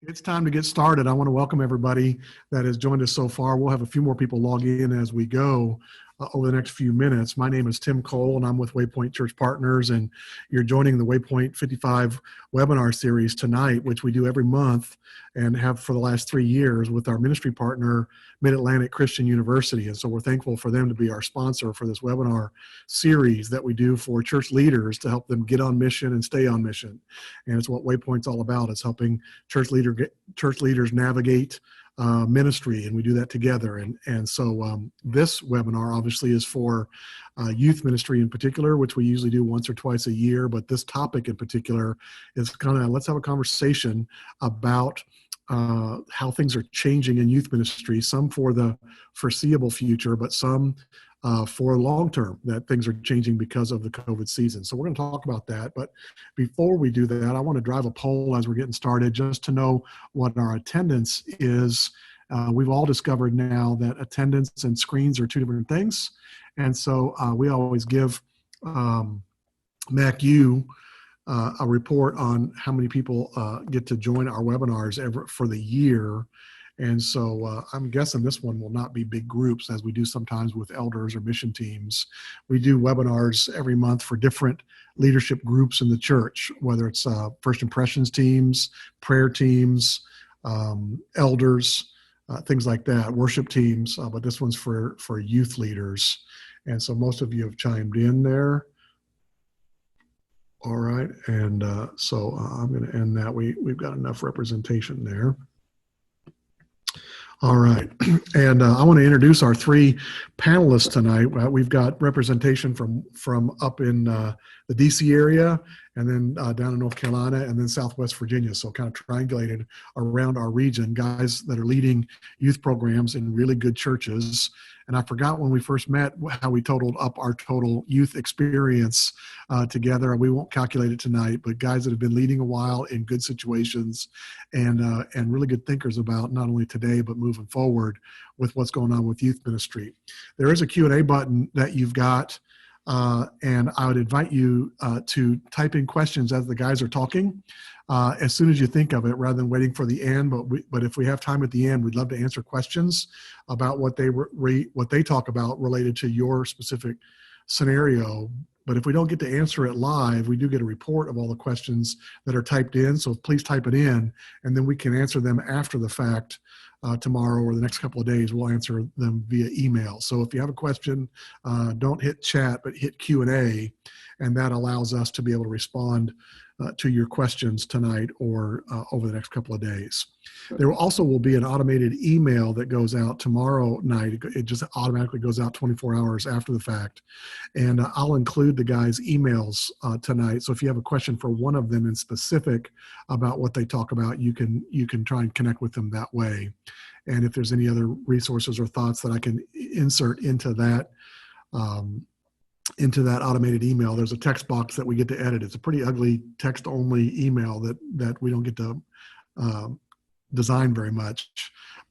It's time to get started. I want to welcome everybody that has joined us so far. We'll have a few more people log in as we go over the next few minutes. My name is Tim Cole, and I'm with Waypoint Church Partners, and you're joining the Waypoint 55 webinar series tonight, which we do every month and have for the last 3 years with our ministry partner, Mid-Atlantic Christian University. And so we're thankful for them to be our sponsor for this webinar series that we do for church leaders to help them get on mission and stay on mission. And it's what Waypoint's all about, is helping church leaders navigate ministry, and we do that together. And so this webinar obviously is for youth ministry in particular, which we usually do once or twice a year. But this topic in particular is kind of, let's have a conversation about how things are changing in youth ministry, some for the foreseeable future, but some for long term, that things are changing because of the COVID season. So we're going to talk about that. But before we do that, I want to drive a poll as we're getting started just to know what our attendance is. We've all discovered now that attendance and screens are two different things. And so we always give MacU a report on how many people get to join our webinars for the year. And so I'm guessing this one will not be big groups as we do sometimes with elders or mission teams. We do webinars every month for different leadership groups in the church, whether it's first impressions teams, prayer teams, elders, things like that, worship teams. But this one's for youth leaders. And so most of you have chimed in there. All right. And so I'm going to end that. We've got enough representation there. All right, and I want to introduce our three panelists tonight. We've got representation from up in the DC area, and then down in North Carolina, and then Southwest Virginia. So kind of triangulated around our region, guys that are leading youth programs in really good churches. And I forgot when we first met how we totaled up our total youth experience together. We won't calculate it tonight, but guys that have been leading a while in good situations and really good thinkers about not only today, but moving forward with what's going on with youth ministry. There is a Q&A button that you've got, and I would invite you to type in questions as the guys are talking as soon as you think of it, rather than waiting for the end. But if we have time at the end, we'd love to answer questions about what they talk about related to your specific scenario. But if we don't get to answer it live, we do get a report of all the questions that are typed in. So please type it in, and then we can answer them after the fact. Tomorrow or the next couple of days, we'll answer them via email. So if you have a question, don't hit chat, but hit Q&A, and that allows us to be able to respond to your questions tonight or over the next couple of days. There also will be an automated email that goes out tomorrow night. It just automatically goes out 24 hours after the fact. And I'll include the guys' emails tonight. So if you have a question for one of them in specific about what they talk about, you can try and connect with them that way. And if there's any other resources or thoughts that I can insert into that automated email, there's a text box that we get to edit. It's a pretty ugly text-only email that we don't get to design very much,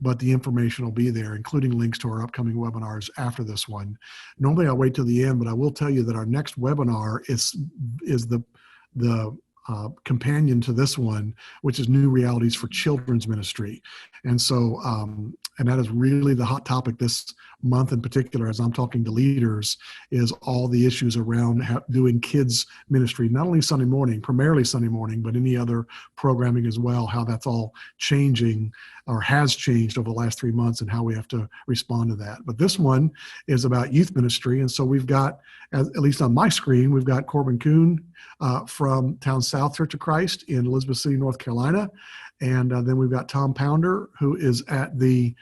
but the information will be there, including links to our upcoming webinars after this one. Normally I'll wait till the end, but I will tell you that our next webinar is the companion to this one, which is New Realities for Children's Ministry. And so, and that is really the hot topic this month in particular, as I'm talking to leaders, is all the issues around doing kids ministry, not only Sunday morning, primarily Sunday morning, but any other programming as well, how that's all changing or has changed over the last 3 months and how we have to respond to that. But this one is about youth ministry. And so we've got, at least on my screen, we've got Corbin Kuhn from Town South Church of Christ in Elizabeth City, North Carolina. And then we've got Tom Pounder, who is at the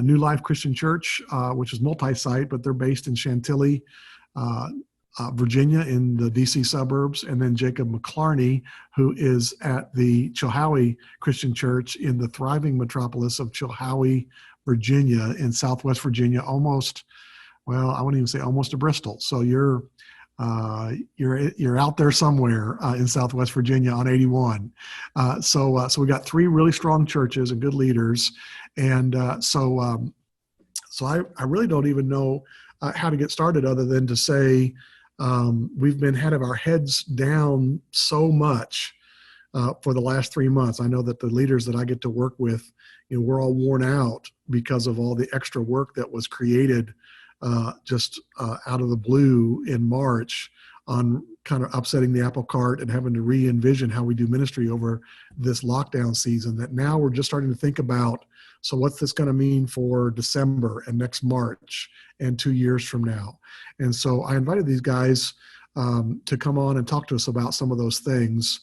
New Life Christian Church, which is multi-site, but they're based in Chantilly, Virginia, in the DC suburbs. And then Jacob McClarney, who is at the Chilhowie Christian Church in the thriving metropolis of Chilhowie, Virginia, in Southwest Virginia, almost, well, I wouldn't even say almost to Bristol. So you're out there somewhere in Southwest Virginia on 81. So we got three really strong churches and good leaders. And so I really don't even know how to get started other than to say we've been had our heads down so much for the last 3 months. I know that the leaders that I get to work with, we're all worn out because of all the extra work that was created just out of the blue in March on kind of upsetting the apple cart and having to re-envision how we do ministry over this lockdown season, that now we're just starting to think about, so what's this going to mean for December and next March and 2 years from now? And so I invited these guys to come on and talk to us about some of those things.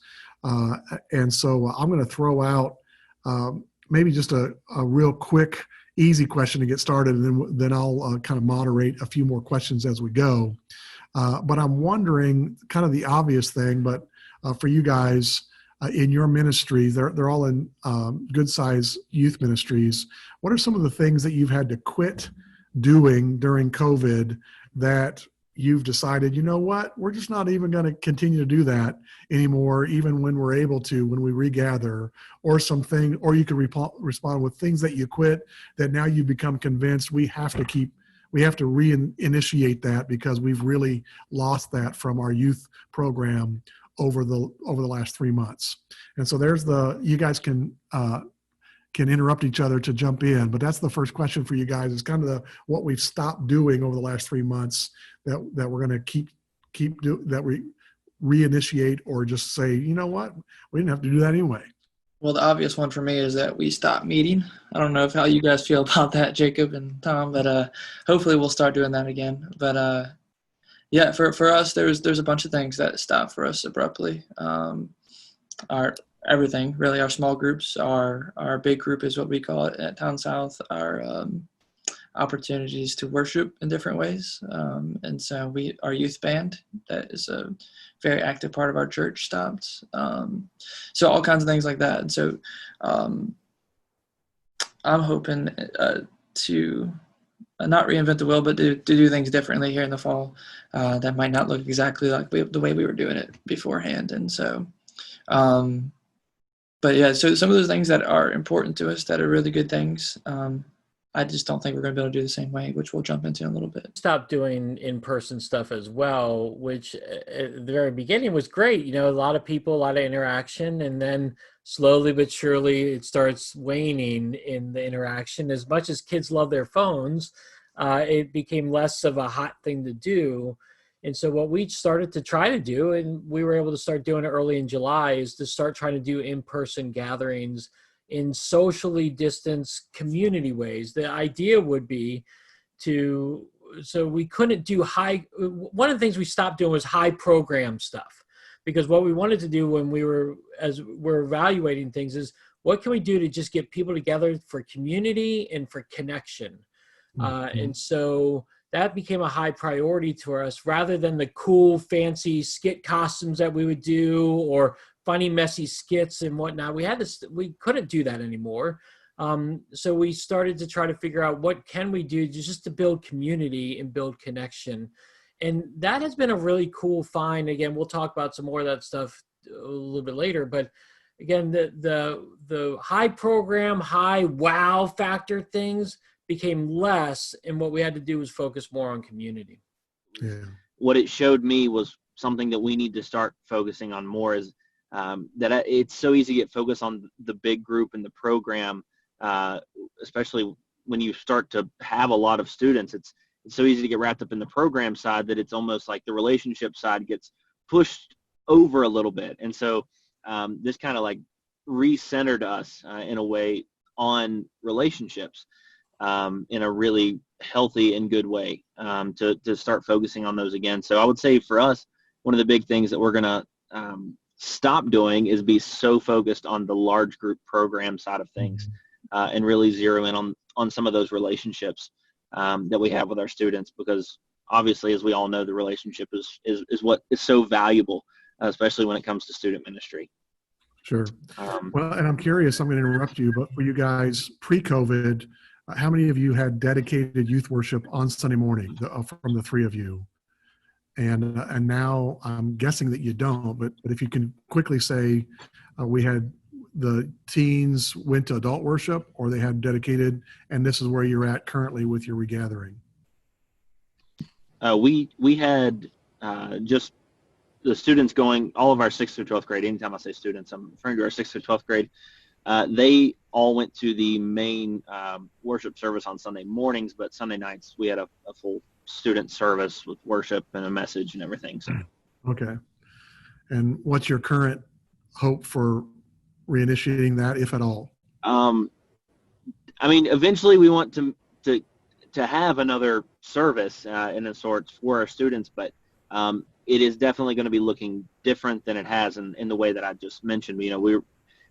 And so I'm going to throw out maybe just a real quick, easy question to get started, and then I'll kind of moderate a few more questions as we go. But I'm wondering, kind of the obvious thing, but for you guys in your ministry, they're all in good size youth ministries. What are some of the things that you've had to quit doing during COVID that you've decided, you know what, we're just not even going to continue to do that anymore, even when we're able to, when we regather, or something, or you can respond with things that you quit that now you become convinced we have to reinitiate that because we've really lost that from our youth program over the last 3 months. And so you guys can interrupt each other to jump in, but that's the first question for you guys, is kind of what we've stopped doing over the last 3 months that we're going to that we reinitiate, or just say, you know what, we didn't have to do that anyway. Well, the obvious one for me is that we stopped meeting. I don't know how you guys feel about that, Jacob and Tom, but hopefully we'll start doing that again. But yeah, for us, there's a bunch of things that stopped for us abruptly. Everything really, our small groups, our big group is what we call it at Town South, our opportunities to worship in different ways. And so our youth band, that is a very active part of our church, stopped. So all kinds of things like that. And so I'm hoping to not reinvent the wheel, but to do things differently here in the fall that might not look exactly like the way we were doing it beforehand. And so, but yeah, so some of those things that are important to us, that are really good things, I just don't think we're going to be able to do the same way, which we'll jump into in a little bit. Stopped doing in-person stuff as well, which at the very beginning was great. A lot of people, a lot of interaction, and then slowly but surely it starts waning in the interaction. As much as kids love their phones, it became less of a hot thing to do. And so what we started to try to do, and we were able to start doing it early in July, is to start trying to do in-person gatherings in socially distanced community ways. The idea would be so we couldn't do one of the things we stopped doing was high program stuff, because what we wanted to do when we're evaluating things is, what can we do to just get people together for community and for connection? Mm-hmm. And so that became a high priority to us, rather than the cool, fancy skit costumes that we would do, or funny, messy skits and whatnot. We couldn't do that anymore. So we started to try to figure out, what can we do just to build community and build connection. And that has been a really cool find. Again, we'll talk about some more of that stuff a little bit later, but again, the high program, high wow factor things became less, and what we had to do was focus more on community. Yeah. What it showed me was something that we need to start focusing on more, is that it's so easy to get focused on the big group and the program, especially when you start to have a lot of students. It's so easy to get wrapped up in the program side that it's almost like the relationship side gets pushed over a little bit. And so this kind of like recentered us in a way on relationships in a really healthy and good way, to start focusing on those again. So I would say for us, one of the big things that we're going to stop doing is be so focused on the large group program side of things, and really zero in on some of those relationships that we have with our students, because obviously, as we all know, the relationship is what is so valuable, especially when it comes to student ministry. Sure. Well, and I'm curious, I'm going to interrupt you, but for you guys pre-COVID, how many of you had dedicated youth worship on Sunday morning from the three of you? And now I'm guessing that you don't, but if you can quickly say, we had the teens went to adult worship, or they had dedicated, and this is where you're at currently with your regathering. We had just the students going, all of our 6th through 12th grade, anytime I say students, I'm referring to our 6th through 12th grade, they all went to the main worship service on Sunday mornings, but Sunday nights we had a full student service with worship and a message and everything. So. Okay. And what's your current hope for reinitiating that, if at all? I mean, eventually we want to have another service in a sort for our students, but it is definitely going to be looking different than it has in the way that I just mentioned. You know,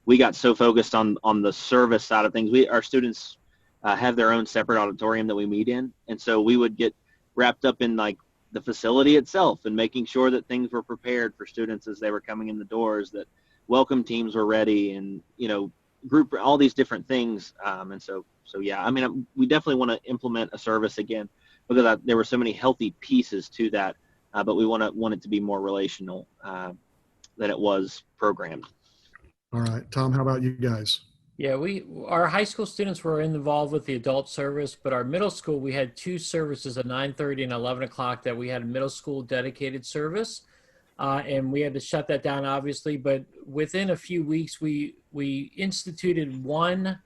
we got so focused on the service side of things. Our students have their own separate auditorium that we meet in, and so we would get wrapped up in like the facility itself and making sure that things were prepared for students as they were coming in the doors, that welcome teams were ready, and you know, group, all these different things. And so yeah, I mean, we definitely want to implement a service again because there were so many healthy pieces to that, but we want it to be more relational than it was programmed. All right, Tom, how about you guys? Yeah, our high school students were involved with the adult service, but our middle school, we had 2 services at 9:30 and 11 o'clock that we had a middle school dedicated service. And we had to shut that down, obviously. But within a few weeks, we instituted one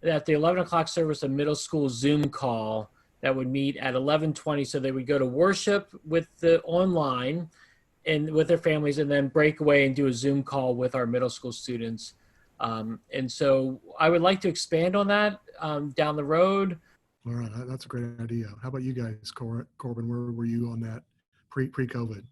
at the 11 o'clock service, a middle school Zoom call that would meet at 11:20. So they would go to worship with the online and with their families, and then break away and do a Zoom call with our middle school students. And so I would like to expand on that down the road. All right, that's a great idea. How about you guys, Corbin? Where were you on that pre-COVID?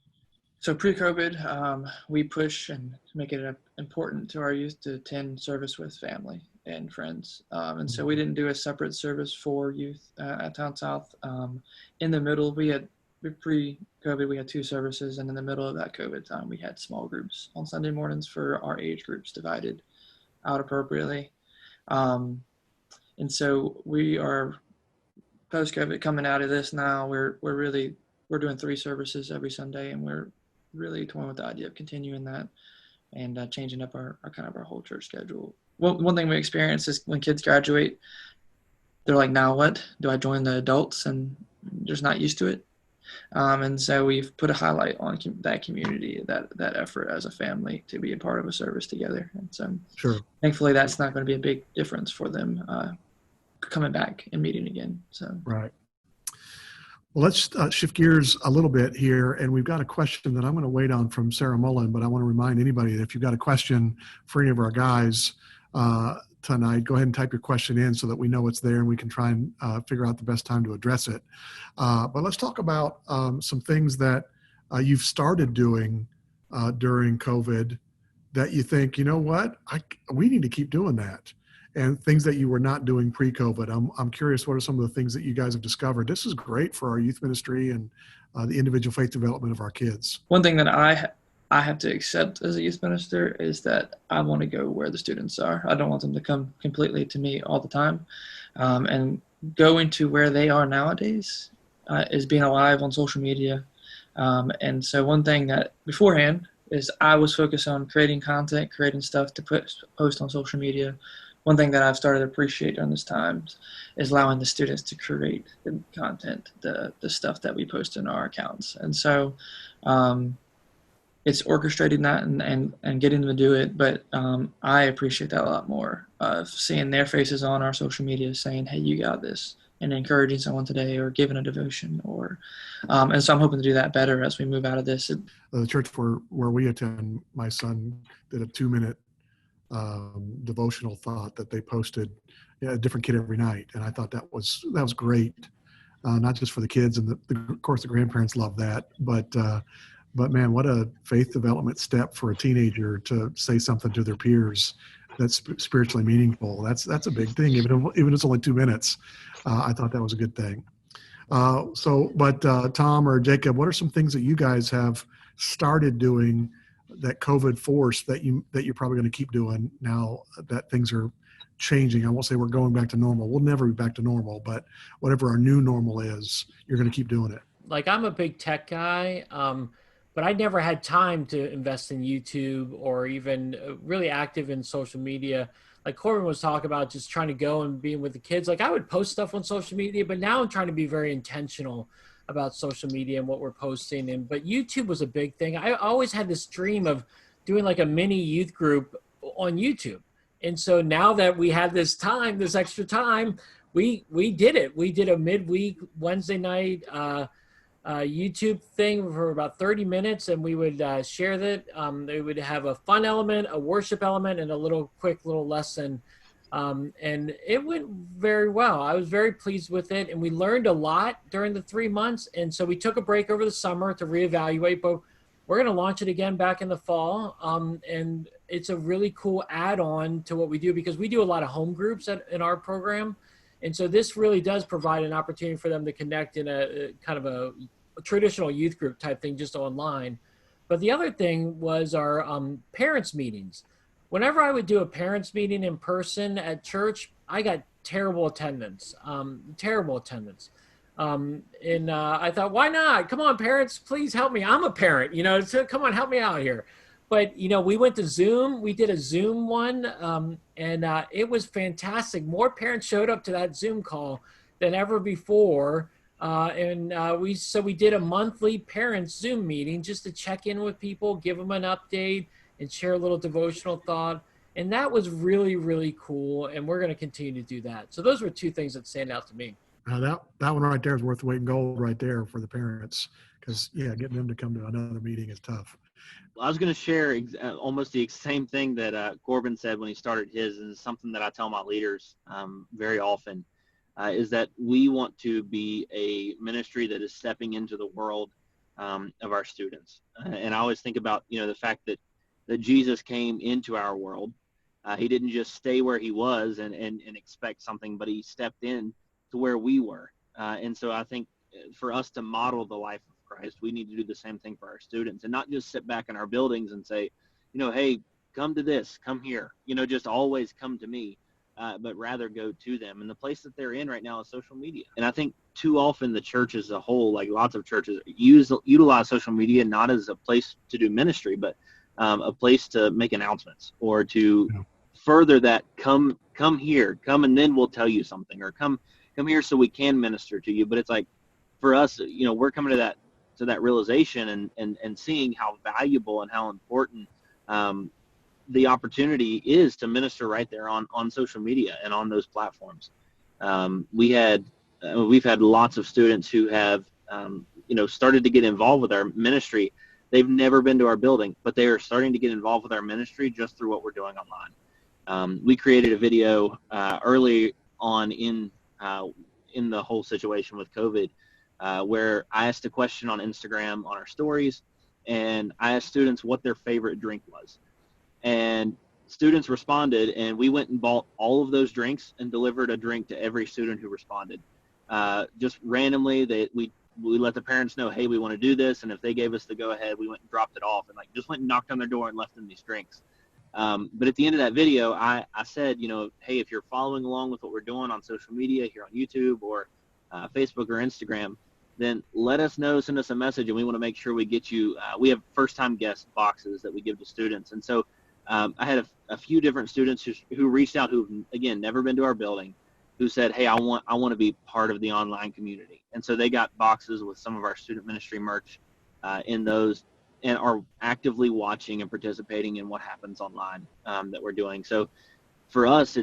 So pre-COVID, we push and make it important to our youth to attend service with family and friends. And so we didn't do a separate service for youth at Town South. In the middle, pre-COVID, we had 2 services. And in the middle of that COVID time, we had small groups on Sunday mornings for our age groups divided out appropriately. And so we are post-COVID coming out of this now. We're doing 3 services every Sunday, and we're really toying with the idea of continuing that and changing up our whole church schedule. One thing we experience is when kids graduate, they're like, now what? Do I join the adults? And they're just not used to it. And so we've put a highlight on that community, that effort as a family to be a part of a service together. And so thankfully that's not going to be a big difference for them coming back and meeting again. So right. Well, let's shift gears a little bit here, and we've got a question that I'm going to wait on from Sarah Mullen, but I want to remind anybody that if you've got a question for any of our guys tonight, go ahead and type your question in so that we know it's there and we can try and figure out the best time to address it. But let's talk about some things that you've started doing during COVID that you think, you know what, we need to keep doing that. And things that you were not doing pre-COVID. I'm curious, what are some of the things that you guys have discovered? This is great for our youth ministry and the individual faith development of our kids. One thing that I have to accept as a youth minister is that I want to go where the students are. I don't want them to come completely to me all the time. And going to where they are nowadays is being alive on social media. And so one thing that beforehand is I was focused on creating content, creating stuff to post on social media. One thing that I've started to appreciate during this time is allowing the students to create the content, the stuff that we post in our accounts. And so it's orchestrating that and getting them to do it. But I appreciate that a lot more, of seeing their faces on our social media saying, hey, you got this, and encouraging someone today or giving a devotion. And so I'm hoping to do that better as we move out of this. The church where we attend, my son did a 2-minute devotional thought that they posted, a different kid every night, and I thought that was great, not just for the kids, and of course the grandparents love that, but man, what a faith development step for a teenager to say something to their peers that's spiritually meaningful. That's a big thing, even if it's only 2 minutes. I thought that was a good thing. But Tom or Jacob, what are some things that you guys have started doing that COVID forced that you're probably going to keep doing now that things are changing? I won't say we're going back to normal. We'll never be back to normal, but whatever our new normal is, you're going to keep doing it. Like, I'm a big tech guy, but I never had time to invest in YouTube or even really active in social media. Like Corbin was talking about, just trying to go and being with the kids. Like, I would post stuff on social media, but now I'm trying to be very intentional about social media and what we're posting. But YouTube was a big thing. I always had this dream of doing like a mini youth group on YouTube. And so now that we had this time, this extra time, we did it. We did a midweek Wednesday night YouTube thing for about 30 minutes, and we would share that. They would have a fun element, a worship element, and a quick little lesson. And it went very well. I was very pleased with it, and we learned a lot during the 3 months. And so we took a break over the summer to reevaluate, but we're going to launch it again back in the fall. And it's a really cool add-on to what we do, because we do a lot of home groups in our program. And so this really does provide an opportunity for them to connect in a kind of a traditional youth group type thing, just online. But the other thing was our parents meetings. Whenever I would do a parents meeting in person at church, I got terrible attendance. And I thought, why not? Come on, parents, please help me. I'm a parent, so come on, help me out here. But, we went to Zoom. We did a Zoom one, and it was fantastic. More parents showed up to that Zoom call than ever before. We did a monthly parents Zoom meeting just to check in with people, give them an update, and share a little devotional thought. And that was really, really cool. And we're going to continue to do that. So those were two things that stand out to me. That one right there is worth the weight in gold right there for the parents, because getting them to come to another meeting is tough. I was going to share almost the same thing that Corbin said when he started his, and it's something that I tell my leaders very often, is that we want to be a ministry that is stepping into the world of our students. And I always think about, the fact that Jesus came into our world. He didn't just stay where he was and expect something, but he stepped in to where we were. And so I think for us to model the life of Christ, we need to do the same thing for our students, and not just sit back in our buildings and say, hey, come to this, come here, just always come to me, but rather go to them. And the place that they're in right now is social media. And I think too often the church as a whole, like lots of churches, utilize social media not as a place to do ministry, but a place to make announcements or to further that come here, come and then we'll tell you something, or come here so we can minister to you. But it's like, for us, we're coming to that realization and seeing how valuable and how important the opportunity is to minister right there on social media and on those platforms. We've had lots of students who have started to get involved with our ministry. They've never been to our building, but they are starting to get involved with our ministry just through what we're doing online. We created a video early on in the whole situation with COVID, where I asked a question on Instagram on our stories, and I asked students what their favorite drink was. And students responded, and we went and bought all of those drinks and delivered a drink to every student who responded. Just randomly, we let the parents know, hey, we want to do this, and if they gave us the go-ahead, we went and dropped it off and just went and knocked on their door and left them these drinks. But at the end of that video, I said, hey, if you're following along with what we're doing on social media here on YouTube or Facebook or Instagram, then let us know, send us a message, and we want to make sure we get you. We have first-time guest boxes that we give to students. And so I had a few different students who reached out who've, again, never been to our building, who said, hey, I want to be part of the online community. And so they got boxes with some of our student ministry merch in those, and are actively watching and participating in what happens online that we're doing. So for us,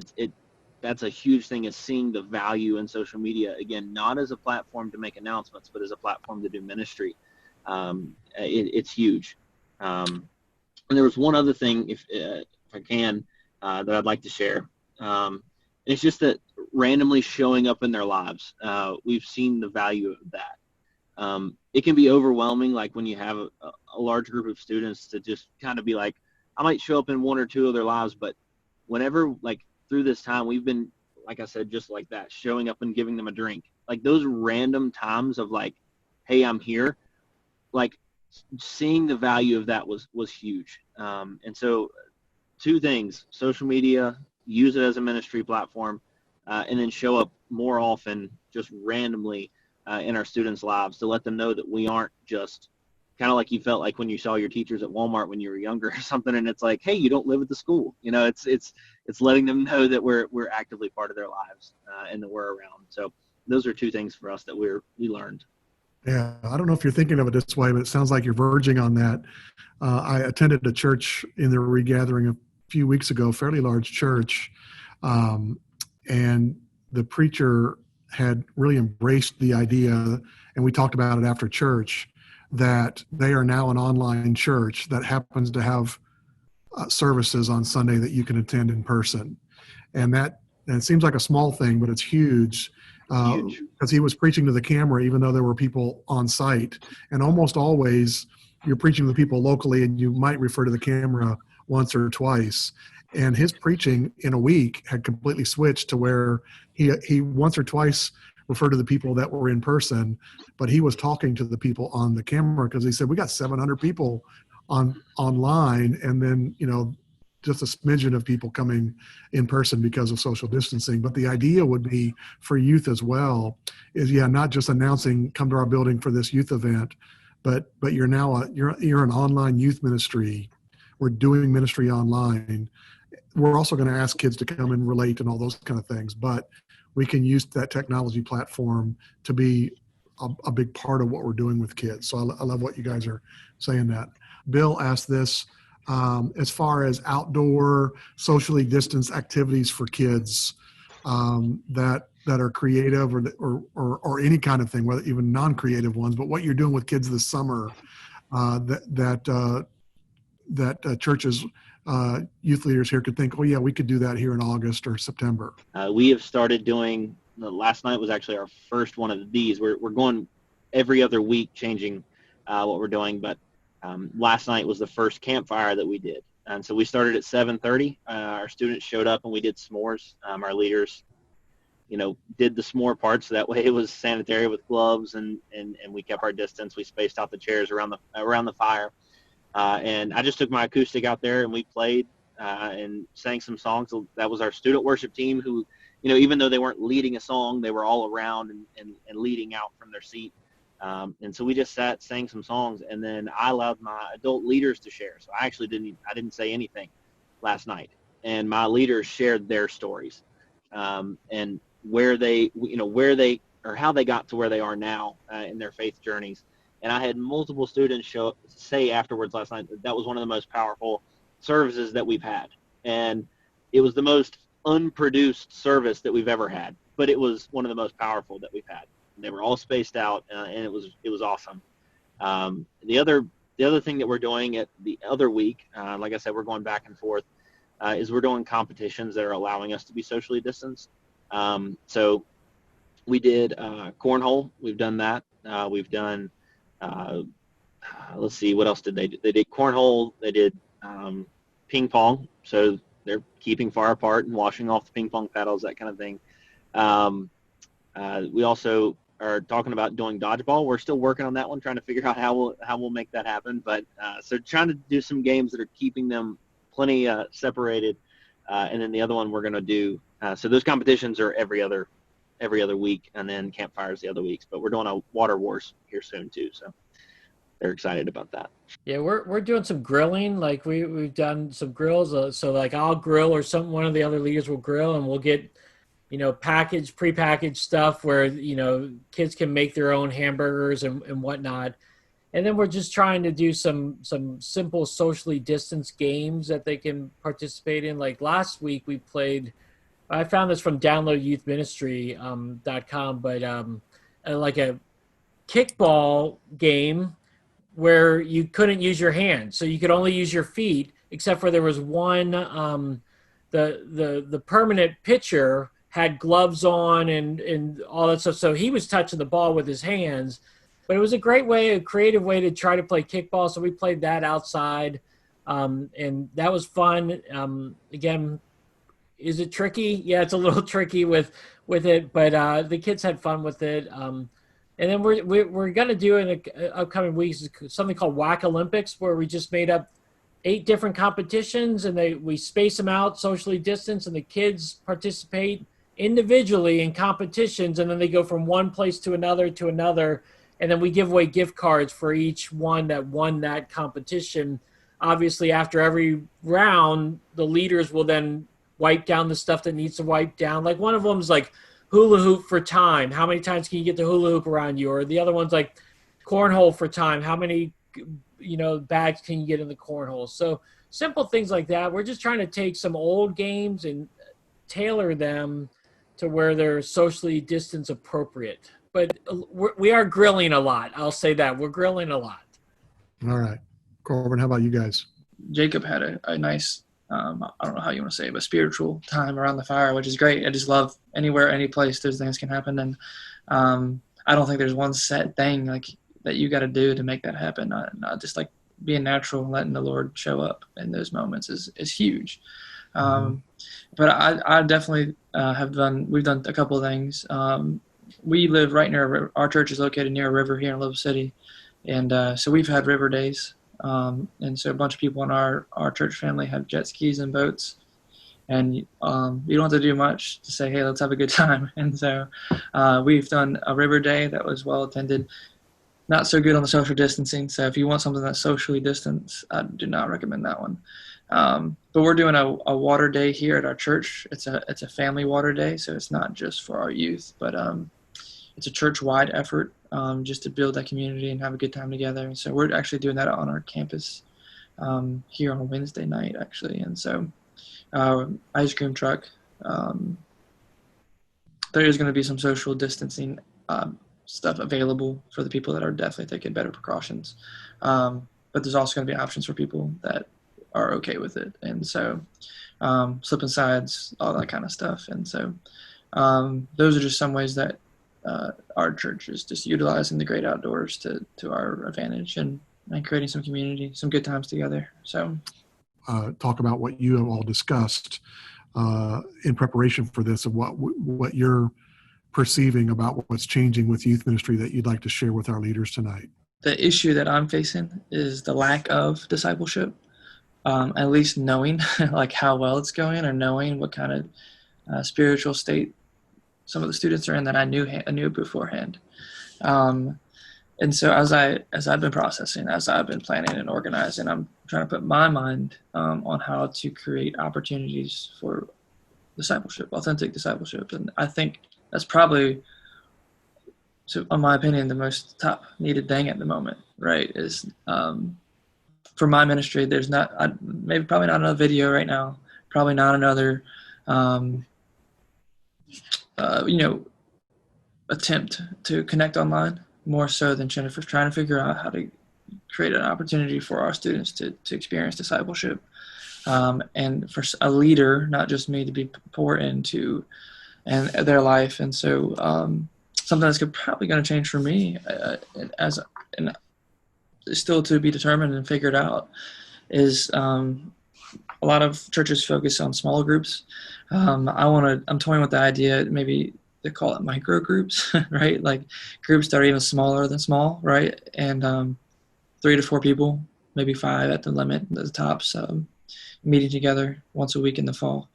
that's a huge thing, is seeing the value in social media, again, not as a platform to make announcements, but as a platform to do ministry. It's huge. And there was one other thing, if I can, that I'd like to share. It's just that randomly showing up in their lives, we've seen the value of that. It can be overwhelming, like when you have a large group of students, to just kind of be like, I might show up in one or two of their lives, but whenever, through this time, we've been, like I said, just like that, showing up and giving them a drink. Those random times of hey, I'm here, seeing the value of that was huge. And so two things: social media, use it as a ministry platform, and then show up more often, just randomly in our students' lives, to let them know that we aren't just kind of like you felt like when you saw your teachers at Walmart when you were younger or something, and it's like, hey, you don't live at the school. It's letting them know that we're actively part of their lives and that we're around. So those are two things for us that we learned. Yeah, I don't know if you're thinking of it this way, but it sounds like you're verging on that. I attended a church in the regathering a few weeks ago, fairly large church, um, and the preacher had really embraced the idea, and we talked about it after church, that they are now an online church that happens to have services on Sunday that you can attend in person. And it seems like a small thing, but it's huge. Huge. Because he was preaching to the camera, even though there were people on site. And almost always, you're preaching to the people locally, and you might refer to the camera once or twice. And his preaching in a week had completely switched to where he once or twice referred to the people that were in person, but he was talking to the people on the camera, because he said, we got 700 people online, and then just a smidgen of people coming in person because of social distancing. But the idea would be for youth as well is, not just announcing, come to our building for this youth event, but you're now you're an online youth ministry. We're doing ministry online. We're also going to ask kids to come and relate and all those kind of things, but we can use that technology platform to be a big part of what we're doing with kids. So I love what you guys are saying that. Bill asked this, as far as outdoor socially distanced activities for kids that are creative or any kind of thing, whether even non-creative ones, but what you're doing with kids this summer that churches, youth leaders here could think, oh yeah, we could do that here in August or September. We have started doing, last night was actually our first one of these. We're going every other week, changing what we're doing, but last night was the first campfire that we did. And so we started at 7:30. Our students showed up and we did s'mores. Our leaders, did the s'more part, so that way it was sanitary with gloves, and we kept our distance. We spaced out the chairs around the fire. And I just took my acoustic out there and we played and sang some songs. So that was our student worship team who, even though they weren't leading a song, they were all around and leading out from their seat. And so we just sat, sang some songs, and then I allowed my adult leaders to share. So I didn't say anything last night, and my leaders shared their stories, and where they or how they got to where they are now in their faith journeys. And I had multiple students say afterwards last night that was one of the most powerful services that we've had, and it was the most unproduced service that we've ever had, but it was one of the most powerful that we've had. They were all spaced out, and it was awesome. The other thing that we're doing at the other week, like I said, we're going back and forth, is we're doing competitions that are allowing us to be socially distanced. So we did cornhole. We've done that. We've done, let's see, what else did they do? They did cornhole. They did ping pong. So they're keeping far apart and washing off the ping pong paddles, that kind of thing. We also are talking about doing dodgeball. We're still working on that one, trying to figure out how we'll make that happen. But so trying to do some games that are keeping them plenty separated. And then the other one we're going to do. So those competitions are every other week, and then campfires the other weeks. But we're doing a water wars here soon too. So they're excited about that. Yeah, we're doing some grilling. Like we've done some grills. So like I'll grill, or one of the other leaders will grill, and we'll get prepackaged stuff where, kids can make their own hamburgers and whatnot. And then we're just trying to do some simple socially distanced games that they can participate in. Like last week we played, I found this from downloadyouthministry.com, but like a kickball game where you couldn't use your hands. So you could only use your feet, except for there was one, the permanent pitcher had gloves on and all that stuff. So he was touching the ball with his hands, but it was a creative way to try to play kickball. So we played that outside. And that was fun. Again, is it tricky? Yeah, it's a little tricky with it, but the kids had fun with it. And then we're going to do in the upcoming weeks something called Wack Olympics, where we just made up 8 different competitions, and we space them out, socially distanced, and the kids participate individually in competitions, and then they go from one place to another, and then we give away gift cards for each one that won that competition. Obviously, after every round, the leaders will then wipe down the stuff that needs to wipe down. Like one of them is like hula hoop for time. How many times can you get the hula hoop around you? Or the other one's like cornhole for time. How many, bags can you get in the cornhole? So simple things like that. We're just trying to take some old games and tailor them to where they're socially distance appropriate. But we are grilling a lot. I'll say that. We're grilling a lot. All right. Corbin, how about you guys? Jacob had a nice, I don't know how you want to say it, but spiritual time around the fire, which is great. I just love anywhere, any place those things can happen. And I don't think there's one set thing like that you got to do to make that happen. Not just like being natural and letting the Lord show up in those moments is huge. But I definitely we've done a couple of things. We live right near, our church is located near a river here in Little City. And so we've had river days. And so a bunch of people in our church family have jet skis and boats. And you don't have to do much to say, hey, let's have a good time. And so we've done a river day that was well attended. Not so good on the social distancing. So if you want something that's socially distanced, I do not recommend that one. But we're doing a water day here at our church. It's a family water day. So it's not just for our youth, but it's a church-wide effort just to build that community and have a good time together. And so we're actually doing that on our campus here on a Wednesday night, actually. And so ice cream truck. There is going to be some social distancing stuff available for the people that are definitely taking better precautions. But there's also going to be options for people that are okay with it. And so slip and sides, all that kind of stuff. And so those are just some ways that our church is just utilizing the great outdoors to our advantage and creating some community, some good times together. So talk about what you have all discussed in preparation for this and what you're perceiving about what's changing with youth ministry that you'd like to share with our leaders tonight. The issue that I'm facing is the lack of discipleship, at least knowing like how well it's going or knowing what kind of spiritual state some of the students are in that I knew beforehand. And so as I've been processing, as I've been planning and organizing, I'm trying to put my mind on how to create opportunities for discipleship, authentic discipleship. And I think that's probably, so in my opinion, the most top needed thing at the moment, right? Is for my ministry, there's probably not another video right now, probably not another, attempt to connect online, more so than trying to figure out how to create an opportunity for our students to experience discipleship. And for a leader, not just me, to be poured into and their life. And so something that's probably going to change for me and still to be determined and figured out is a lot of churches focus on small groups. I'm toying with the idea, maybe they call it micro groups, right? Like groups that are even smaller than small, right? And 3 to 4 people, maybe 5 at the limit, at the tops, meeting together once a week in the fall.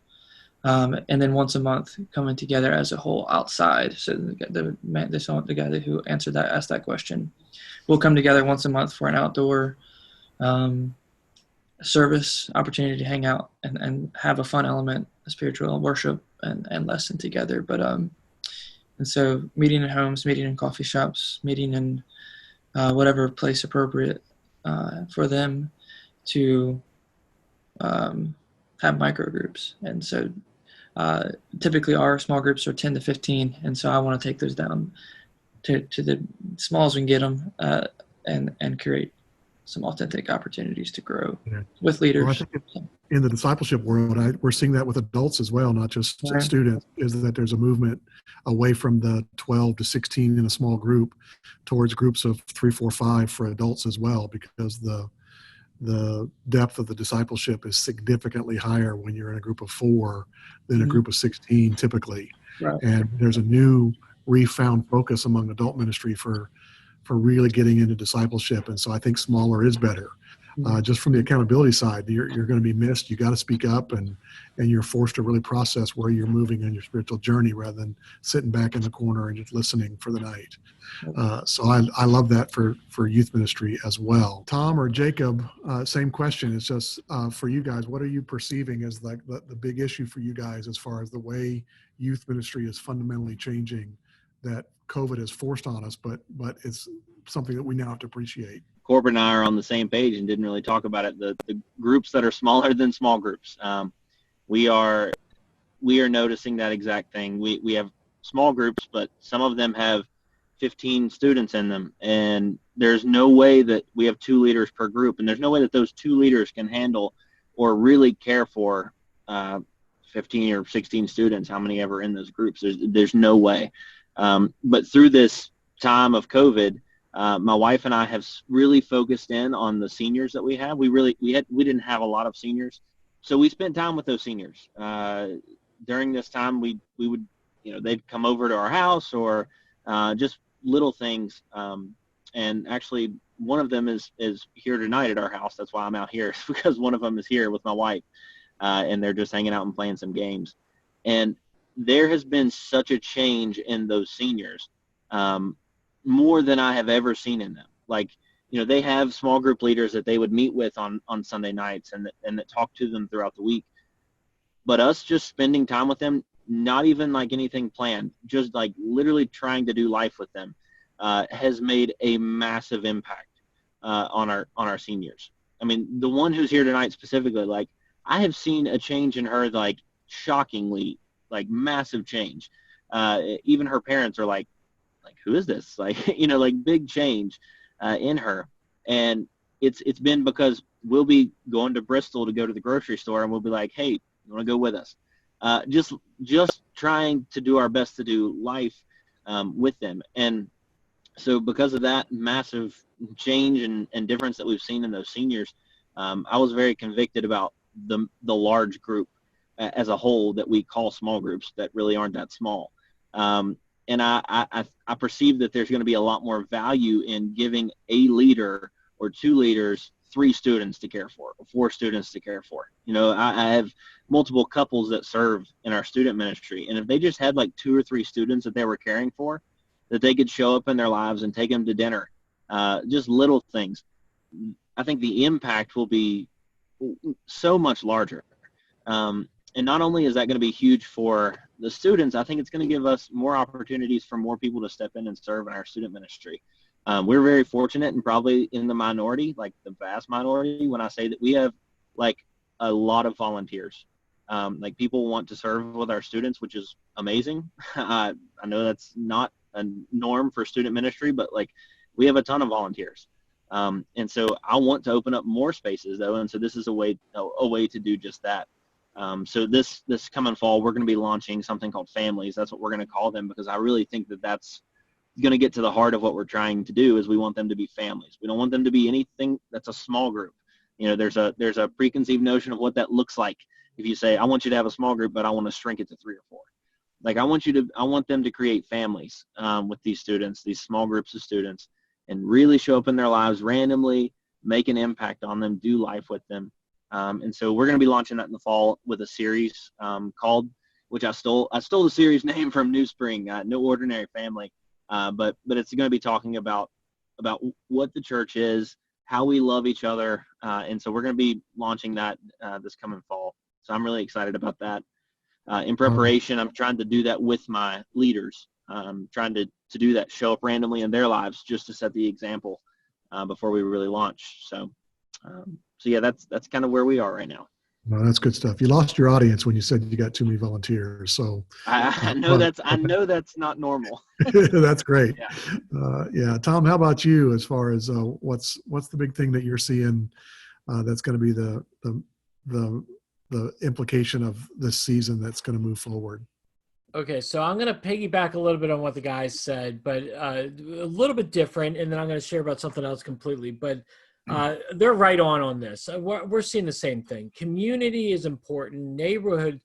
And then once a month coming together as a whole outside. So the guy who asked that question, we'll come together once a month for an outdoor service opportunity to hang out and have a fun element, a spiritual worship and lesson together. But and so meeting in homes, meeting in coffee shops, meeting in whatever place appropriate for them to have micro groups. And so typically our small groups are 10 to 15. And so I want to take those down to the small as we can get them and create some authentic opportunities to grow with leaders. Well, I think in the discipleship world, we're seeing that with adults as well, not just students, is that there's a movement away from the 12 to 16 in a small group towards groups of 3, 4, 5 for adults as well, because the depth of the discipleship is significantly higher when you're in a group of 4 than a group of 16 typically. Right. And there's a new refound focus among adult ministry for really getting into discipleship. And so I think smaller is better. Just from the accountability side, you're going to be missed. You got to speak up and you're forced to really process where you're moving on your spiritual journey rather than sitting back in the corner and just listening for the night. So I love that for youth ministry as well. Tom or Jacob, same question. It's just for you guys, what are you perceiving as like the big issue for you guys as far as the way youth ministry is fundamentally changing that COVID has forced on us, but it's something that we now have to appreciate. Corbett and I are on the same page and didn't really talk about it. The groups that are smaller than small groups, we are noticing that exact thing. We have small groups, but some of them have 15 students in them, and there's no way that we have 2 leaders per group, and there's no way that those 2 leaders can handle or really care for 15 or 16 students, how many ever in those groups. There's no way. But through this time of COVID, my wife and I have really focused in on the seniors that we have. We didn't have a lot of seniors, so we spent time with those seniors. During this time, we would, they'd come over to our house or just little things. And actually, one of them is here tonight at our house. That's why I'm out here, because one of them is here with my wife, and they're just hanging out and playing some games. And there has been such a change in those seniors, more than I have ever seen in them. Like, they have small group leaders that they would meet with on Sunday nights and that talk to them throughout the week. But us just spending time with them, not even like anything planned, just like literally trying to do life with them, has made a massive impact on our seniors. I mean, the one who's here tonight specifically, like, I have seen a change in her, like, shockingly, like, massive change. Even her parents are like, who is this? Like, like, big change in her. And it's been because we'll be going to Bristol to go to the grocery store, and we'll be like, hey, you want to go with us? Just trying to do our best to do life with them. And so because of that massive change and difference that we've seen in those seniors, I was very convicted about the large group as a whole that we call small groups that really aren't that small. And I perceive that there's going to be a lot more value in giving a leader or 2 leaders 3 students to care for, or 4 students to care for. I have multiple couples that serve in our student ministry, and if they just had like 2 or 3 students that they were caring for, that they could show up in their lives and take them to dinner, just little things, I think the impact will be so much larger. And not only is that going to be huge for the students, I think it's going to give us more opportunities for more people to step in and serve in our student ministry. We're very fortunate and probably in the minority, like the vast minority, when I say that we have like a lot of volunteers. Like, people want to serve with our students, which is amazing. I know that's not a norm for student ministry, but like, we have a ton of volunteers. And so I want to open up more spaces though. And so this is a way to do just that. So this coming fall, we're going to be launching something called Families. That's what we're going to call them, because I really think that that's going to get to the heart of what we're trying to do. Is we want them to be families. We don't want them to be anything that's a small group. There's a preconceived notion of what that looks like. If you say, I want you to have a small group, but I want to shrink it to 3 or 4. Like, I want them to create families with these students, these small groups of students, and really show up in their lives randomly, make an impact on them, do life with them. And so we're going to be launching that in the fall with a series called, which I stole the series name from New Spring, No Ordinary Family. But it's going to be talking about what the church is, how we love each other. And so we're going to be launching that this coming fall. So I'm really excited about that. In preparation, I'm trying to do that with my leaders, trying to do that, show up randomly in their lives just to set the example before we really launch. So yeah, that's kind of where we are right now. Well, that's good stuff. You lost your audience when you said you got too many volunteers. So I know that's not normal. That's great. Yeah. Yeah. Tom, how about you, as far as what's the big thing that you're seeing that's going to be the implication of this season that's going to move forward? Okay, so I'm going to piggyback a little bit on what the guys said, but a little bit different, and then I'm going to share about something else completely. But they're right on this. We're seeing the same thing. Community is important. Neighborhoods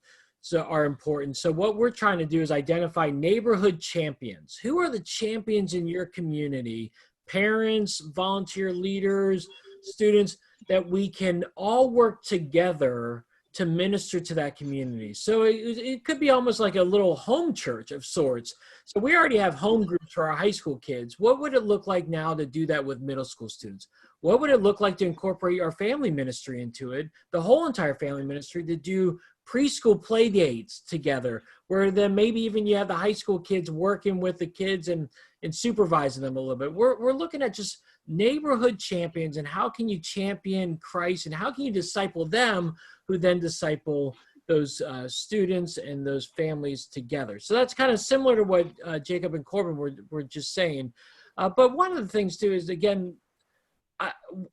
are important. So what we're trying to do is identify neighborhood champions. Who are the champions in your community? Parents, volunteer leaders, students, that we can all work together to minister to that community. So it could be almost like a little home church of sorts. So we already have home groups for our high school kids. What would it look like now to do that with middle school students? What would it look like to incorporate our family ministry into it, the whole entire family ministry, to do preschool play dates together, where then maybe even you have the high school kids working with the kids and supervising them a little bit. We're looking at just neighborhood champions, and how can you champion Christ, and how can you disciple them, who then disciple those students and those families together. So that's kind of similar to what Jacob and Corbin were just saying. But one of the things too is, again,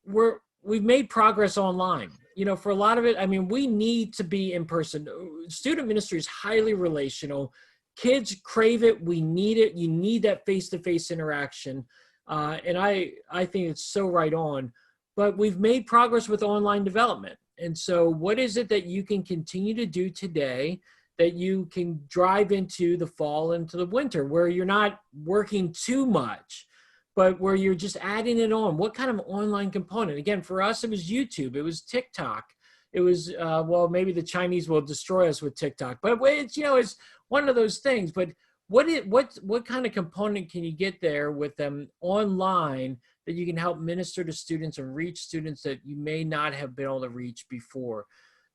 we've made progress online. For a lot of it, I mean, we need to be in person. Student ministry is highly relational. Kids crave it. We need it. You need that face-to-face interaction. And I think it's so right on. But we've made progress with online development. And so what is it that you can continue to do today that you can drive into the fall, into the winter, where you're not working too much, but where you're just adding it on? What kind of online component? Again, for us, it was YouTube. It was TikTok. It was, well, maybe the Chinese will destroy us with TikTok, but it's, it's one of those things. But what kind of component can you get there with them online that you can help minister to students and reach students that you may not have been able to reach before?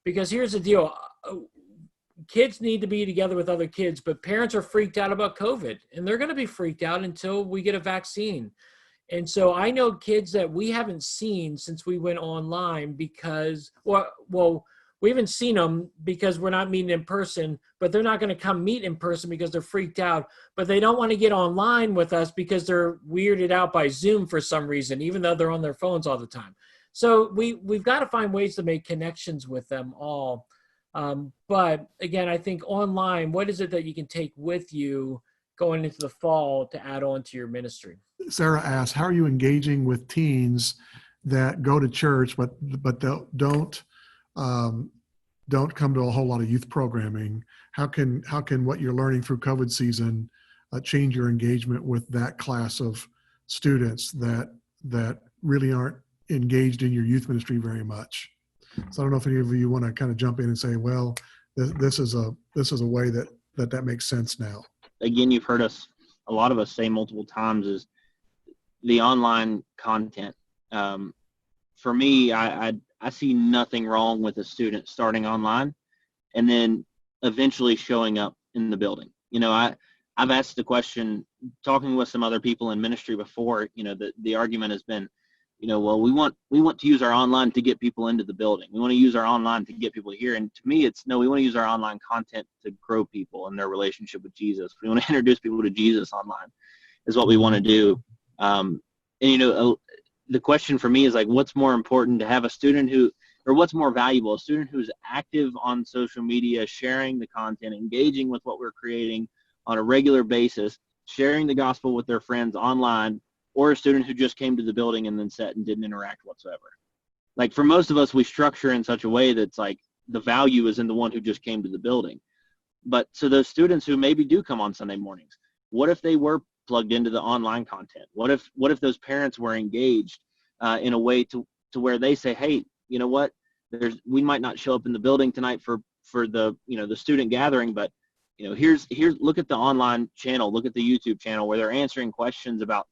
Because here's the deal. Kids need to be together with other kids, but parents are freaked out about COVID, and they're going to be freaked out until we get a vaccine. And so I know kids that we haven't seen since we went online because, well, we haven't seen them because we're not meeting in person, but they're not going to come meet in person because they're freaked out. But they don't want to get online with us because they're weirded out by Zoom for some reason, even though they're on their phones all the time. So we've got to find ways to make connections with them all. But again, I think online, what is it that you can take with you going into the fall to add on to your ministry? Sarah asks, how are you engaging with teens that go to church, but don't come to a whole lot of youth programming? How can what you're learning through COVID season change your engagement with that class of students that really aren't engaged in your youth ministry very much? So I don't know if any of you want to kind of jump in and say, well, this is a way that makes sense now. Again, you've heard a lot of us say multiple times, is the online content. For me, I see nothing wrong with a student starting online and then eventually showing up in the building. I've asked the question, talking with some other people in ministry before, the argument has been, well, we want to use our online to get people into the building. We want to use our online to get people here. And to me, it's no, we want to use our online content to grow people in their relationship with Jesus. We want to introduce people to Jesus online is what we want to do. The question for me is like, what's more important to have a student or what's more valuable, a student who's active on social media, sharing the content, engaging with what we're creating on a regular basis, sharing the gospel with their friends online, or a student who just came to the building and then sat and didn't interact whatsoever? Like, for most of us, we structure in such a way that's like the value is in the one who just came to the building. But so those students who maybe do come on Sunday mornings, what if they were plugged into the online content? What if those parents were engaged in a way to where they say, hey, you know what, we might not show up in the building tonight for the the student gathering, but here's look at the online channel, look at the YouTube channel where they're answering questions about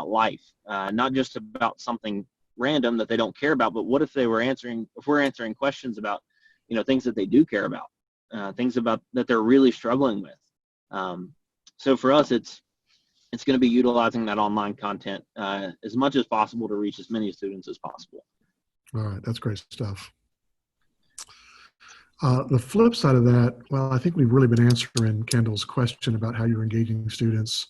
life, not just about something random that they don't care about, but what if we're answering questions about things that they do care about, things about that they're really struggling with. So for us, it's going to be utilizing that online content as much as possible to reach as many students as possible. All right, that's great stuff. The flip side of that, well, I think we've really been answering Kendall's question about how you're engaging students,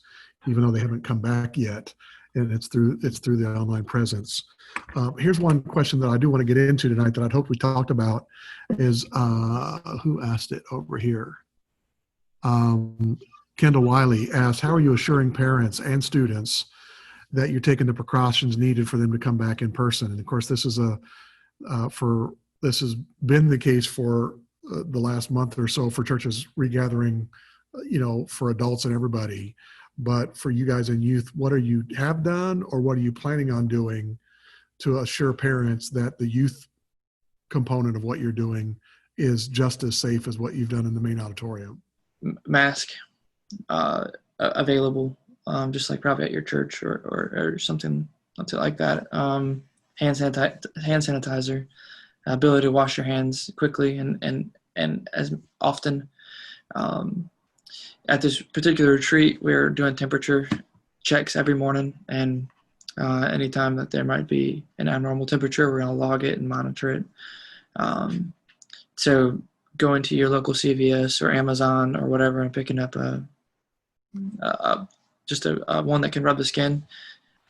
even though they haven't come back yet, and it's through the online presence. Here's one question that I do want to get into tonight that I'd hope we talked about is, who asked it over here? Kendall Wiley asked, how are you assuring parents and students that you're taking the precautions needed for them to come back in person? And of course, this has been the case for the last month or so for churches regathering, for adults and everybody. But for you guys in youth, what are you have done, or what are you planning on doing to assure parents that the youth component of what you're doing is just as safe as what you've done in the main auditorium? Mask available, just like probably at your church or something like that. Hand sanitizer, ability to wash your hands quickly and and as often. At this particular retreat, we're doing temperature checks every morning, and anytime that there might be an abnormal temperature, we're going to log it and monitor it. So going to your local CVS or Amazon or whatever and picking up just a one that can rub the skin,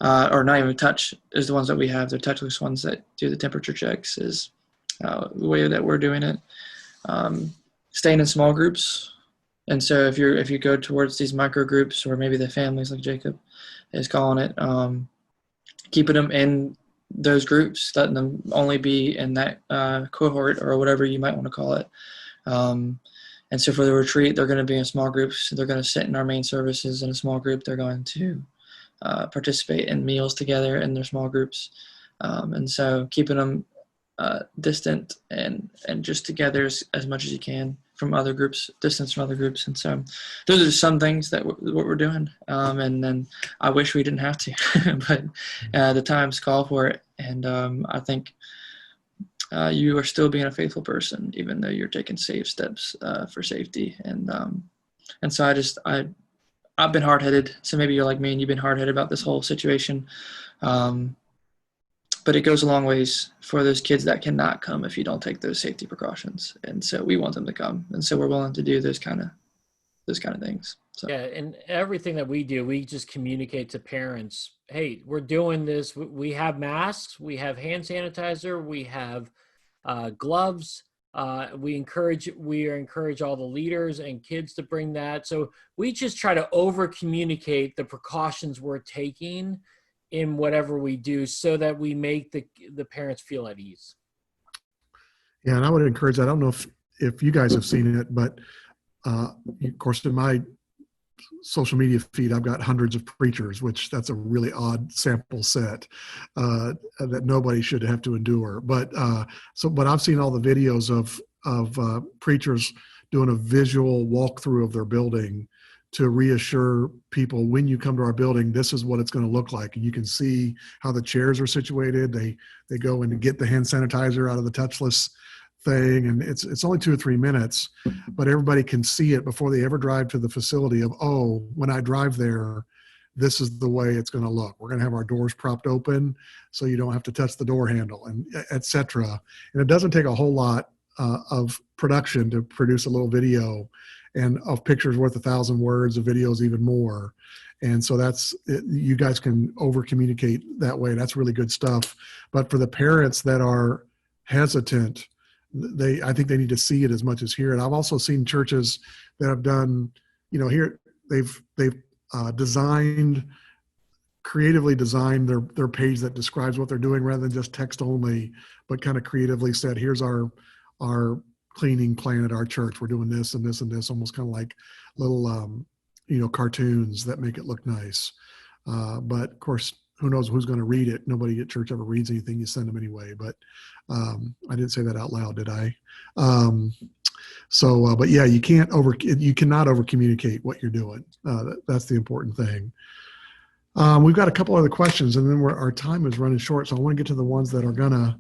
or not even touch, is the ones that we have. They're touchless ones that do the temperature checks, is the way that we're doing it. Staying in small groups. And so if you go towards these micro groups, or maybe the families like Jacob is calling it, keeping them in those groups, letting them only be in that cohort or whatever you might want to call it. And so for the retreat, they're going to be in small groups. They're going to sit in our main services in a small group. They're going to participate in meals together in their small groups. And so keeping them distant and just together as much as you can from other groups, distance from other groups. And so those are just some things that what we're doing. And then I wish we didn't have to, but the times call for it. And I think you are still being a faithful person, even though you're taking safe steps for safety. And so I've been hard-headed. So maybe you're like me and you've been hard-headed about this whole situation. But it goes a long ways for those kids that cannot come if you don't take those safety precautions. And so we want them to come. And so we're willing to do those kind of things. So. Yeah, and everything that we do, we just communicate to parents, hey, we're doing this. We have masks, we have hand sanitizer, we have gloves. We encourage all the leaders and kids to bring that. So we just try to over communicate the precautions we're taking in whatever we do, so that we make the parents feel at ease. Yeah, and I would encourage that. I don't know if you guys have seen it, but of course, in my social media feed, I've got hundreds of preachers, which that's a really odd sample set that nobody should have to endure. But I've seen all the videos of preachers doing a visual walkthrough of their building to reassure people, when you come to our building, this is what it's going to look like. And you can see how the chairs are situated. They go in and get the hand sanitizer out of the touchless thing. And it's only 2 or 3 minutes, but everybody can see it before they ever drive to the facility of, oh, when I drive there, this is the way it's going to look. We're going to have our doors propped open so you don't have to touch the door handle, and et cetera. And it doesn't take a whole lot of production to produce a little video, and of pictures worth 1,000 words, of videos even more. And so you guys can over communicate that way. That's really good stuff. But for the parents that are hesitant, I think they need to see it as much as hear it. I've also seen churches that have done, here they've creatively designed their page that describes what they're doing, rather than just text only, but kind of creatively said, here's our cleaning plan at our church. We're doing this and this and this, almost kind of like little, cartoons that make it look nice. But of course, who knows who's going to read it? Nobody at church ever reads anything you send them anyway. But I didn't say that out loud, did I? But yeah, you cannot over communicate what you're doing. That's the important thing. We've got a couple other questions, and then our time is running short. So I want to get to the ones that are going to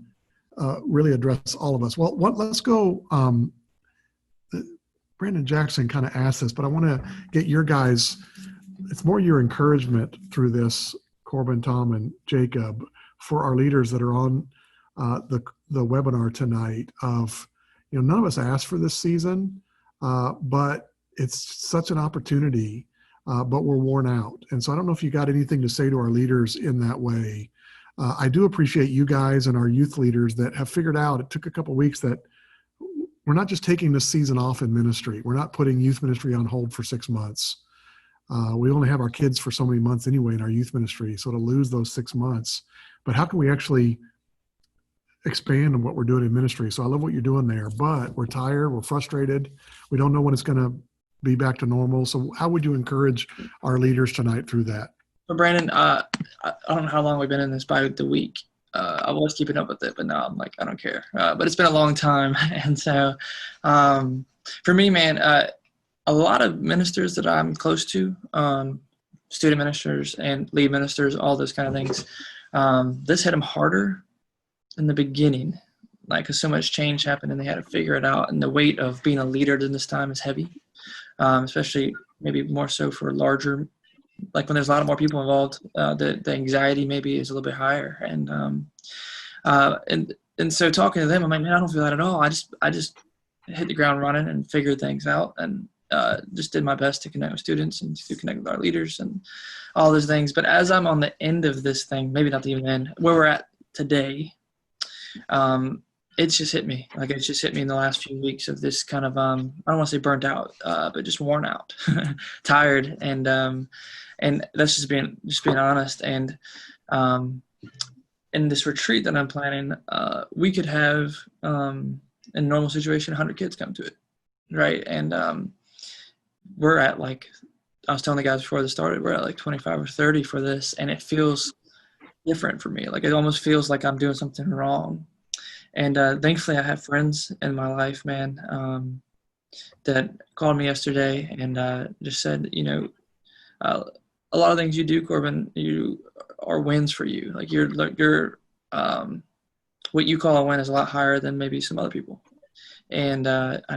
really address all of us. Well, let's go. Brandon Jackson kind of asked this, but I want to get your guys, it's more your encouragement through this, Corbin, Tom, and Jacob, for our leaders that are on the webinar tonight of, none of us asked for this season, but it's such an opportunity, but we're worn out. And so I don't know if you got anything to say to our leaders in that way. I do appreciate you guys and our youth leaders that have figured out, it took a couple of weeks, that we're not just taking this season off in ministry. We're not putting youth ministry on hold for 6 months. We only have our kids for so many months anyway in our youth ministry. So to lose those 6 months, but how can we actually expand on what we're doing in ministry? So I love what you're doing there, but we're tired, we're frustrated. We don't know when it's going to be back to normal. So how would you encourage our leaders tonight through that? Well, Brandon, I don't know how long we've been in this by the week. I was keeping up with it, but now I'm like, I don't care. But it's been a long time. And so for me, man, a lot of ministers that I'm close to, student ministers and lead ministers, all those kind of things, this hit them harder in the beginning like, because so much change happened and they had to figure it out. And the weight of being a leader in this time is heavy, especially maybe more so for larger, like when there's a lot of more people involved, the anxiety maybe is a little bit higher. And so talking to them, I'm like, man, I don't feel that at all. I just hit the ground running and figured things out, and just did my best to connect with students and to connect with our leaders and all those things. But as I'm on the end of this thing, maybe not the even end, where we're at today, it's just hit me. Like, it's just hit me in the last few weeks of this kind of, I don't want to say burnt out, but just worn out, tired. And that's just being honest. And, in this retreat that I'm planning, we could have, in a normal situation, 100 kids come to it. Right. And, we're at, like, I was telling the guys before this started, we're at like 25 or 30 for this. And it feels different for me. Like, it almost feels like I'm doing something wrong. And thankfully, I have friends in my life, man, that called me yesterday and just said, a lot of things you do, Corbin, you are wins for you. Like, you're what you call a win is a lot higher than maybe some other people. And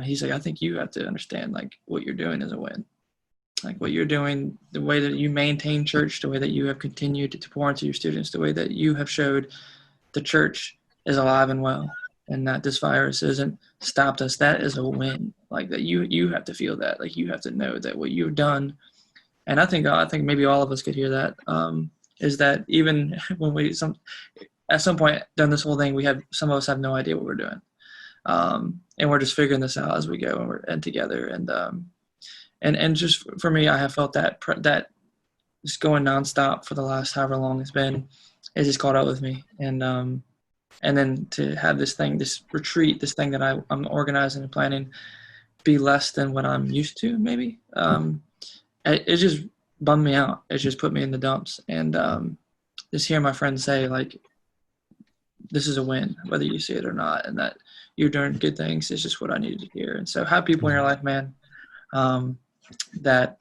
he's like, I think you have to understand, like, what you're doing is a win. Like, what you're doing, the way that you maintain church, the way that you have continued to pour into your students, the way that you have showed the church is alive and well, and that this virus isn't stopped us. That is a win. Like, that you have to feel that. Like, you have to know that what you've done. And I think maybe all of us could hear that. Is that even when at some point during this whole thing, some of us have no idea what we're doing, and we're just figuring this out as we go, and we're together. And just for me, I have felt that just going nonstop for the last however long it's been, it just caught up with me. And then to have this retreat, this thing that I'm organizing and planning, be less than what I'm used to, maybe. It just bummed me out. It just put me in the dumps. And just hearing my friends say, like, this is a win, whether you see it or not, and that you're doing good things is just what I needed to hear. And so have people in your life, man, that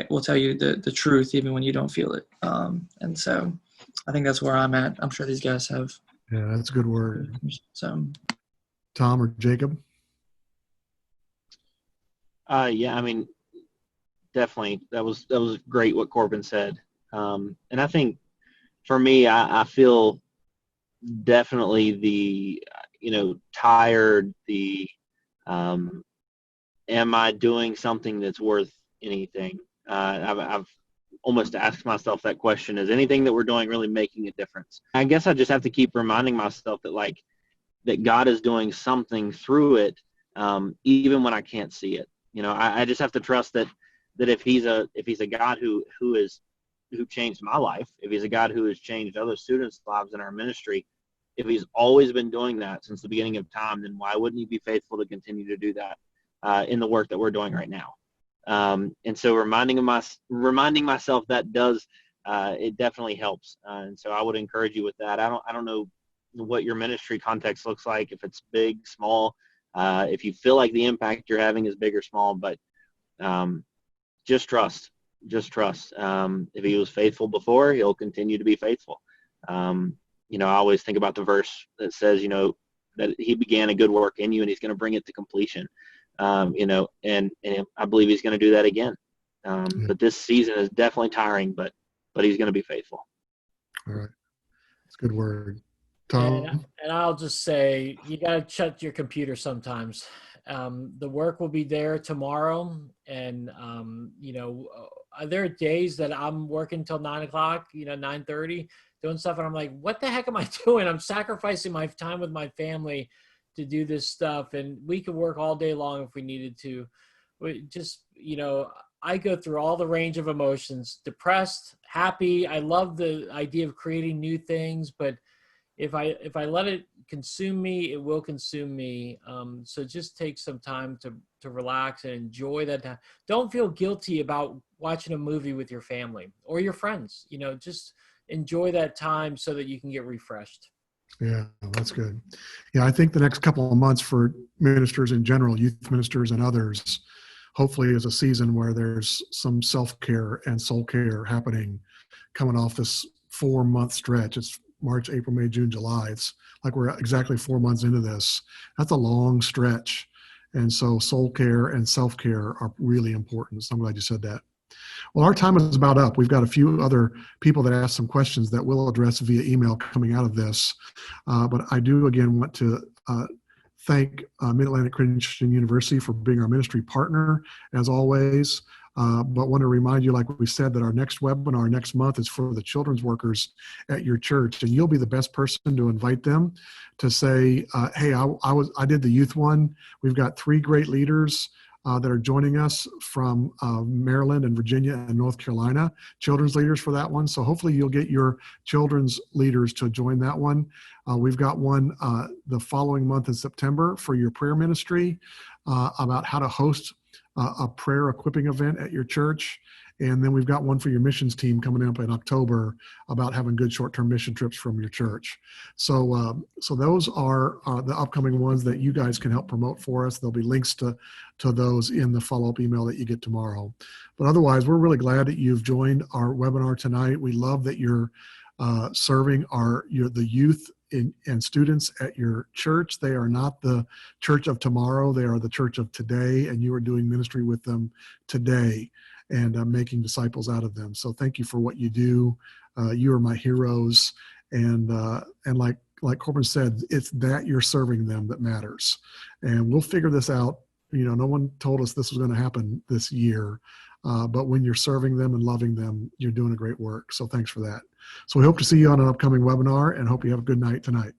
will tell you the truth even when you don't feel it. And so I think that's where I'm at. I'm sure these guys have. Yeah, that's a good word. So, Tom or Jacob? Yeah, I mean, definitely that was great what Corbin said. And I think for me, I feel definitely the, tired, the, am I doing something that's worth anything? I've almost asked myself that question. Is anything that we're doing really making a difference? I guess I just have to keep reminding myself that God is doing something through it, even when I can't see it. I just have to trust that if he's a God who changed my life, if he's a God who has changed other students' lives in our ministry, if he's always been doing that since the beginning of time, then why wouldn't he be faithful to continue to do that in the work that we're doing right now? And so reminding myself that does, it definitely helps. And so I would encourage you with that. I don't know what your ministry context looks like, if it's big, small, if you feel like the impact you're having is big or small, but just trust. If he was faithful before, he'll continue to be faithful. I always think about the verse that says, that he began a good work in you and he's going to bring it to completion. And I believe he's going to do that again. But this season is definitely tiring, but he's going to be faithful. All right. That's a good word. Tom? And I'll just say, you got to shut your computer sometimes. The work will be there tomorrow. And, there are days that I'm working till 9 o'clock, 9:30, doing stuff. And I'm like, what the heck am I doing? I'm sacrificing my time with my family to do this stuff. And we could work all day long if we needed to. I go through all the range of emotions: depressed, happy. I love the idea of creating new things, but if I let it consume me, it will consume me. So just take some time to relax and enjoy that time. Don't feel guilty about watching a movie with your family or your friends. Just enjoy that time so that you can get refreshed. Yeah, that's good. Yeah, I think the next couple of months for ministers in general, youth ministers and others, hopefully is a season where there's some self-care and soul care happening coming off this 4-month stretch. It's March, April, May, June, July. It's like we're exactly 4 months into this. That's a long stretch. And so soul care and self-care are really important. So I'm glad you said that. Well, our time is about up. We've got a few other people that asked some questions that we'll address via email coming out of this. But I do, again, want to thank Mid-Atlantic Christian University for being our ministry partner, as always. But want to remind you, like we said, that our next webinar next month is for the children's workers at your church. And you'll be the best person to invite them to say, hey, I did the youth one. We've got 3 great leaders that are joining us from Maryland and Virginia and North Carolina, children's leaders for that one. So hopefully you'll get your children's leaders to join that one. We've got one the following month in September for your prayer ministry about how to host a prayer equipping event at your church. And then we've got one for your missions team coming up in October about having good short-term mission trips from your church. So those are the upcoming ones that you guys can help promote for us. There'll be links to those in the follow-up email that you get tomorrow. But otherwise, we're really glad that you've joined our webinar tonight. We love that you're serving the youth and students at your church. They are not the church of tomorrow. They are the church of today, and you are doing ministry with them today and making disciples out of them. So thank you for what you do. You are my heroes. And like Corbin said, it's that you're serving them that matters. And we'll figure this out. You know, no one told us this was going to happen this year. But when you're serving them and loving them, you're doing a great work. So thanks for that. So we hope to see you on an upcoming webinar and hope you have a good night tonight.